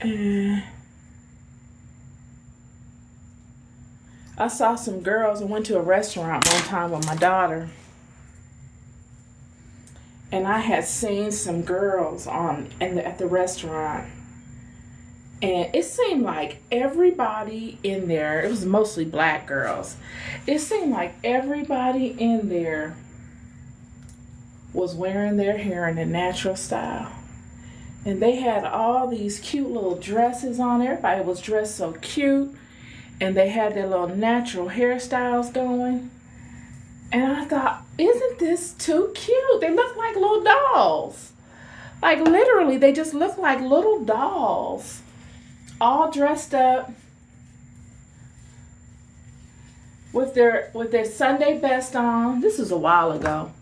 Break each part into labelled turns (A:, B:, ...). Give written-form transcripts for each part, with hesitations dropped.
A: And I saw some girls. I went to a restaurant one time with my daughter. And I had seen some girls at the restaurant. And it seemed like everybody in there, it was mostly black girls. It seemed like everybody in there was wearing their hair in a natural style. And they had all these cute little dresses on. Everybody was dressed so cute. And they had their little natural hairstyles going. And I thought, isn't this too cute? They look like little dolls. Like literally, they just look like little dolls. All dressed up with their Sunday best on. This was a while ago.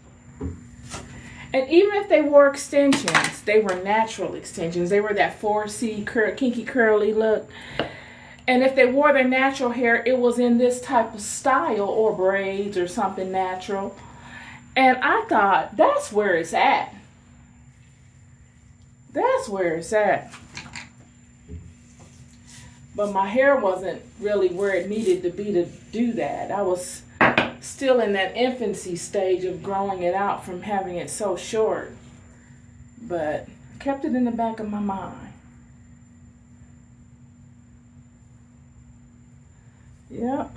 A: And even if they wore extensions, they were natural extensions. They were that 4C kinky curly look. And if they wore their natural hair, it was in this type of style or braids or something natural. And I thought, that's where it's at. That's where it's at. But my hair wasn't really where it needed to be to do that. I was still in that infancy stage of growing it out from having it so short. But I kept it in the back of my mind. Yep.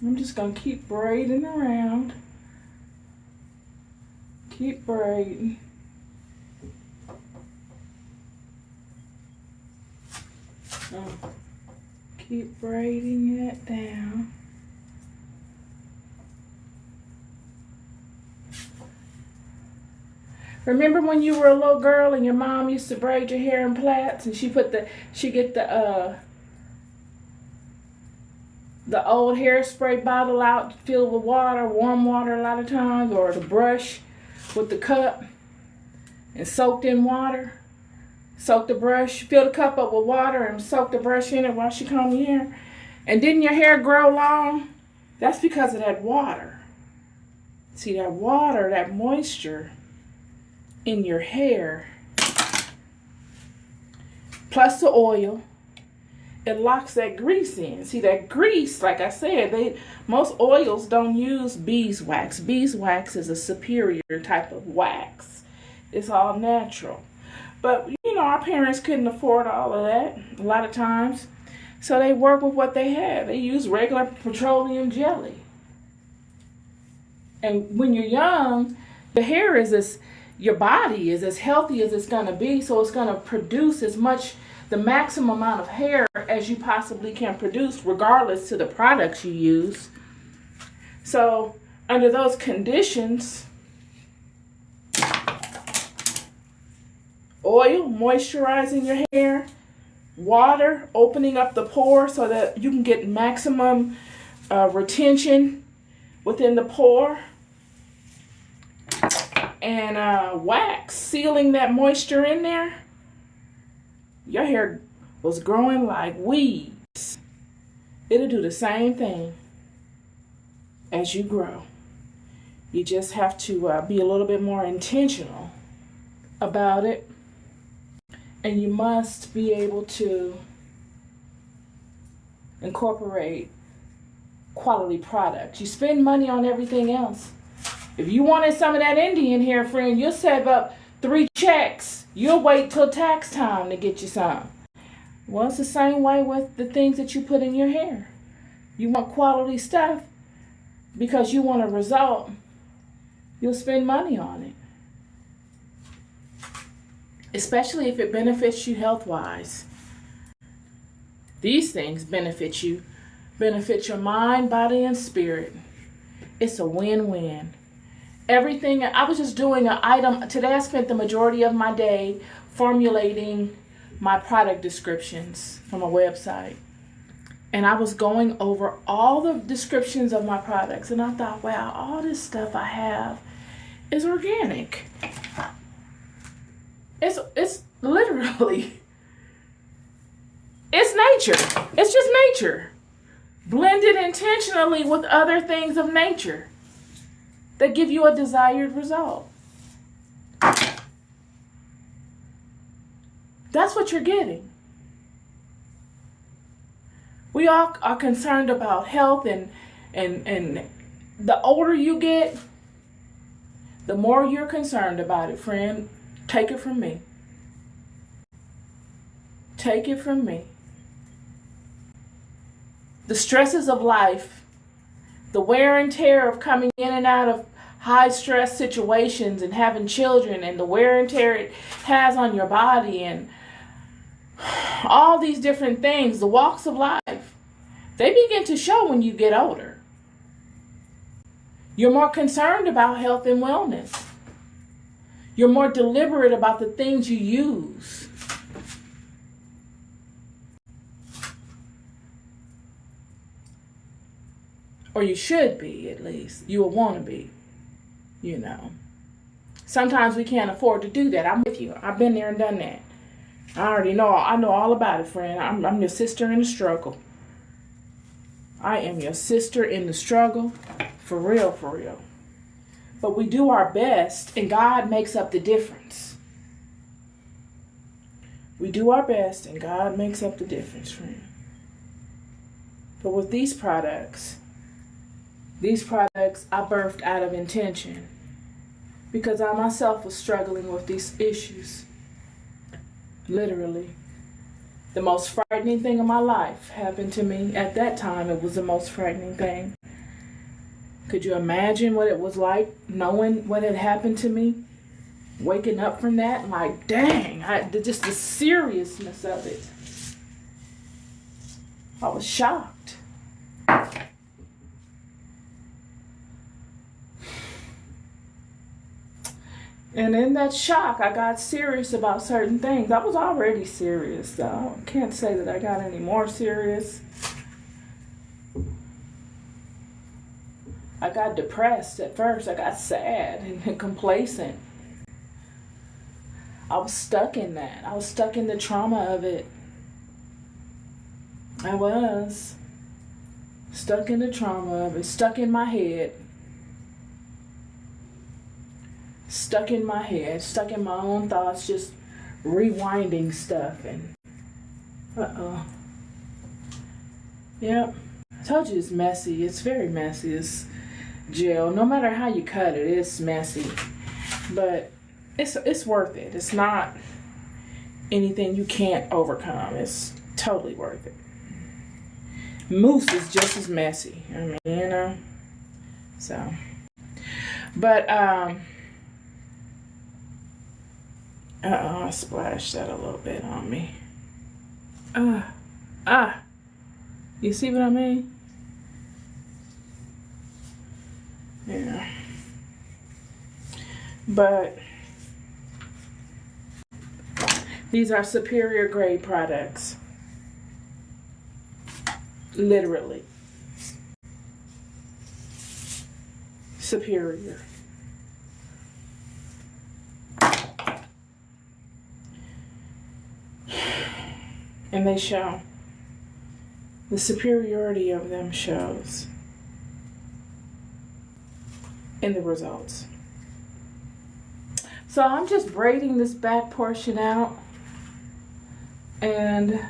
A: I'm just going to keep braiding around. Keep braiding. Keep braiding it down. Remember when you were a little girl and your mom used to braid your hair in plaits, and she get the old hairspray bottle out filled with water, warm water a lot of times, or the brush with the cup and soaked in water. Soak the brush, fill the cup up with water and soak the brush in it while she combed your hair. And didn't your hair grow long? That's because of that water. See, that water, that moisture in your hair, plus the oil, it locks that grease in. See, that grease, like I said, most oils don't use beeswax. Beeswax is a superior type of wax. It's all natural. But, our parents couldn't afford all of that a lot of times. So they work with what they had. They use regular petroleum jelly. And when you're young, your body is as healthy as it's going to be. So it's going to produce the maximum amount of hair as you possibly can produce, regardless to the products you use. So under those conditions, oil moisturizing your hair, water opening up the pore so that you can get maximum retention within the pore, and wax sealing that moisture in there, your hair was growing like weeds. It'll do the same thing as you grow. You just have to be a little bit more intentional about it. And you must be able to incorporate quality products. You spend money on everything else. If you wanted some of that Indian hair, friend, you'll save up 3 checks. You'll wait till tax time to get you some. Well, it's the same way with the things that you put in your hair. You want quality stuff because you want a result. You'll spend money on it. Especially if it benefits you health-wise. These things benefit your mind, body, and spirit. It's a win-win. Everything, I was just doing an item, today I spent the majority of my day formulating my product descriptions from a website. And I was going over all the descriptions of my products, and I thought, wow, all this stuff I have is organic. It's literally, it's nature. It's just nature. Blended intentionally with other things of nature that give you a desired result. That's what you're getting. We all are concerned about health, and the older you get, the more you're concerned about it, friend. Take it from me. Take it from me. The stresses of life, the wear and tear of coming in and out of high stress situations and having children, and the wear and tear it has on your body, and all these different things, the walks of life, they begin to show when you get older. You're more concerned about health and wellness. You're more deliberate about the things you use. Or you should be, at least. You will want to be, you know. Sometimes we can't afford to do that. I'm with you. I've been there and done that. I already know. I know all about it, friend. I'm your sister in the struggle. I am your sister in the struggle. For real, for real. But we do our best, and God makes up the difference. We do our best, and God makes up the difference, friend. But with these products I birthed out of intention, because I myself was struggling with these issues. Literally. The most frightening thing in my life happened to me. At that time, it was the most frightening thing. Could you imagine what it was like knowing what had happened to me? Waking up from that, like, dang, just the seriousness of it. I was shocked. And in that shock, I got serious about certain things. I was already serious, though. I can't say that I got any more serious. I got depressed at first. I got sad and complacent. I was stuck in that. I was stuck in the trauma of it. I was stuck in the trauma of it, stuck in my head. Stuck in my head, stuck in my own thoughts, just rewinding stuff. And yep. I told you it's messy. It's very messy. It's jail. No matter how you cut it, it's messy. But it's worth it. It's not anything you can't overcome. It's totally worth it. Moose is just as messy. I mean, you know. So, but I splashed that a little bit on me. You see what I mean? Yeah. But these are superior grade products. Literally. Superior. And they show. The superiority of them shows in the results. So I'm just braiding this back portion out, and